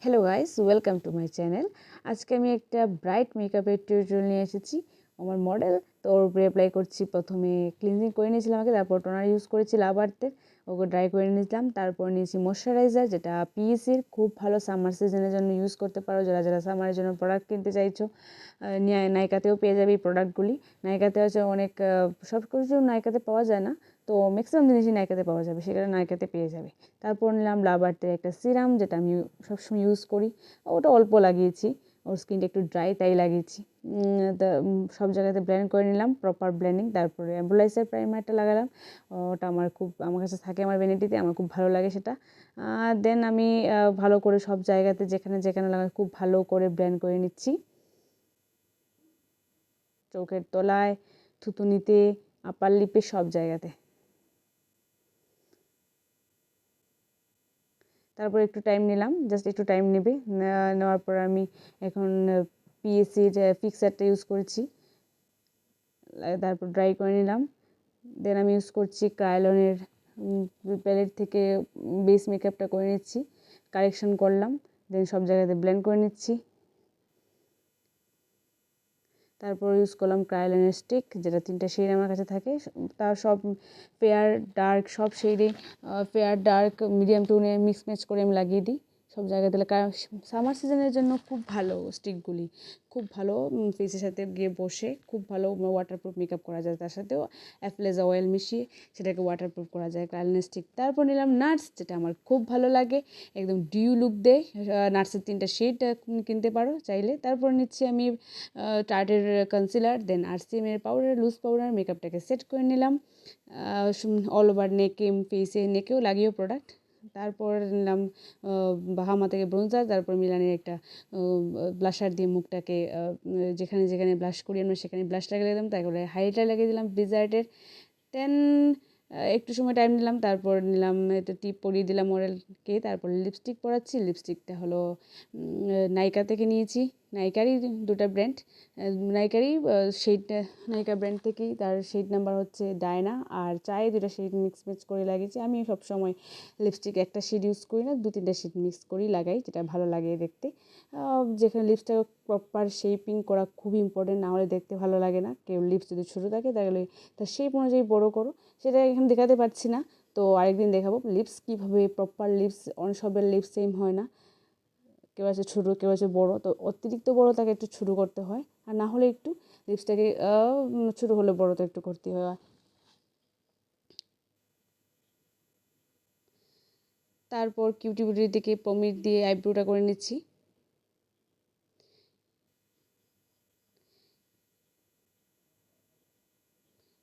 Hello guys, welcome to my channel. আজকে আমি একটা ব্রাইট মেকআপের টিউটোরিয়াল নিয়ে এসেছি। আমার মডেল তো ওর উপরে অ্যাপ্লাই করছি। প্রথমে ক্লিনজিং করে নিয়েছিলাম আগে, তারপর টোনার ইউজ করেছি লাভার্থের, ওকে ড্রাই করে নিয়েছিলাম। তারপর নিয়েছি ময়শ্চারাইজার, যেটা পিএসির খুব ভালো সামার সিজনের জন্য ইউজ করতে পারো। যারা যারা সামারের জন্য প্রোডাক্ট কিনতে চাইছো, নাইকাতেও পেয়ে যাবে এই প্রোডাক্টগুলি। নাইকাতে আছে অনেক, সব কিছু নাইকাতে পাওয়া যায় না, তো ম্যাক্সিমাম জিনিসই নাইকাতে পাওয়া যাবে, সেখানে নাইকাতে পেয়ে যাবে। তারপর নিলাম লাভার্থের একটা সিরাম, যেটা আমি সবসময় ইউজ করি। ওটা অল্প লাগিয়েছি, ওর স্কিনটা একটু ড্রাই তাই লাগিয়েছি। সব জায়গাতে ব্লেন্ড করে নিলাম, প্রপার ব্লেন্ডিং। তারপরে অ্যাম্বুলাইসের প্রাইমারটা লাগালাম, ওটা আমার কাছে থাকে, আমার ভ্যানিটিতে, আমার খুব ভালো লাগে সেটা। দেন আমি ভালো করে সব জায়গাতে যেখানে যেখানে লাগাই খুব ভালো করে ব্লেন্ড করে নিচ্ছি। চোখের তলায়, থুতুনিতে, আপার লিপে, সব জায়গাতে। তারপর একটু টাইম নিলাম, জাস্ট একটু টাইম নেবে। নেওয়ার পর আমি এখন পিএসির ফিক্সারটা ইউজ করেছি, তারপর ড্রাই করে নিলাম। দেন আমি ইউজ করছি ক্রায়োলনের প্যালেট থেকে বেস মেকআপটা করে নিচ্ছি, কারেকশন করলাম। দেন সব জায়গাতে ব্লেন্ড করে নিচ্ছি। তারপর ইউজ করলাম ক্রায়োলনের স্টিক, যেটা 3টা শেড আমার কাছে থাকে। তার সব ফেয়ার ডার্ক সব শেডে, ফেয়ার ডার্ক মিডিয়াম টোনে মিক্স ম্যাচ করে আমি লাগিয়ে দিই সব জায়গাতে। কারণ সামার সিজনের জন্য খুব ভালো স্টিকগুলি, খুব ভালো ফেসের সাথে গিয়ে বসে খুব ভালো ওয়াটারপ্রুফ মেকআপ করা যায়। তার সাথেও অ্যাপ্লেজা অয়েল মিশিয়ে সেটাকে ওয়াটারপ্রুফ করা যায়, ক্রায়োলনের স্টিক। তারপর নিলাম নাটস, যেটা আমার খুব ভালো লাগে, একদম ডিউ লুক দেয়। নাটসের 3টা শেড কিনতে পারো চাইলে। তারপর নিচ্ছি আমি টার্টের কনসিলার, দেন আরসিএমের পাউডার, লুজ পাউডার। মেকআপটাকে সেট করে নিলাম অল ওভার নেকে, ফেসে, নেকেও লাগিয়েও প্রোডাক্ট। তারপর নিলাম বাহামা থেকে ব্রোঞ্জার, তারপর মিলানের একটা ব্লাশার দিয়ে মুখটাকে যেখানে যেখানে ব্লাশ করি আমরা সেখানে ব্লাশ লাগিয়ে দিলাম। তারপরে হাইলাইটার লাগিয়ে দিলাম ব্রিজার্টের। দেন একটু সময় টাইম নিলাম, তারপর নিলাম একটা টিপ পরিয়ে দিলাম মডেলকে। তারপর লিপস্টিক পরাচ্ছি। লিপস্টিকটা হলো নাইকা থেকে নিয়েছি, নাইকারই 2টা ব্র্যান্ড, নাইকারই শেডটা, নাইকা ব্র্যান্ড থেকেই। তার শেড নাম্বার হচ্ছে ডায়না আর চায়ে 2টা শেড মিক্স ম্যাচ করে লাগিয়েছি। আমি সবসময় লিপস্টিক একটা শেড ইউজ করি না, 2-3টা শেড মিক্স করেই লাগাই, যেটা ভালো লাগে দেখতে। যেখানে লিপসটা প্রপার শেপিং করা খুবই ইম্পর্টেন্ট, না হলে দেখতে ভালো লাগে না। কেউ লিপস যদি ছোটো থাকে তাহলে তার শেপ অনুযায়ী বড়ো করো, সেটা এখানে দেখাতে পারছি না, তো আরেকদিন দেখাবো লিপস কীভাবে প্রপার লিপস। অনেক সবের লিপস সেম হয় না, কেউ আছে ছোটো, কেউ আছে বড়ো, তো অতিরিক্ত বড়ো তাকে একটু ছোটো করতে হয়, আর না হলে একটু লিপসটাকে ছোটো হলে বড়ো তো একটু করতে হয়। তারপর কিউটি বিউটির দিকে পমির দিয়ে আইব্রোটা করে নিচ্ছি।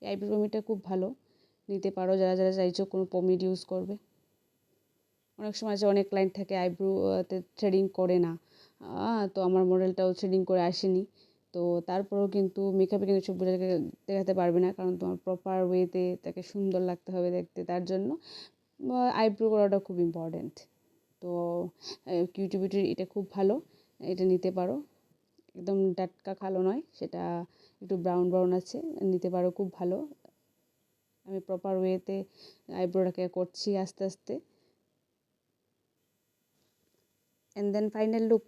এই আইব্রো পমিটা খুব ভালো, নিতে পারো যারা যারা চাইছো কোনো পমিড ইউজ করবে। অনেক সময় আছে অনেক ক্লায়েন্ট থাকে আইব্রোতে থ্রেডিং করে না, তো আমার মডেলটাও থ্রেডিং করে আসেনি। তো তারপরেও কিন্তু মেকআপে কিন্তু সব দেখাতে পারবে না, কারণ তোমার প্রপার ওয়েতে তাকে সুন্দর লাগতে হবে দেখতে, তার জন্য আইব্রো করাটা খুব ইম্পর্ট্যান্ট। তো কিউটি বিউটির এটা খুব ভালো, এটা নিতে পারো। একদম টাটকা কালো নয়, সেটা একটু ব্রাউন ব্রাউন আছে, নিতে পারো, খুব ভালো। আমি প্রপার ওয়েতে আইব্রোটাকে করছি আস্তে আস্তে। And then final look.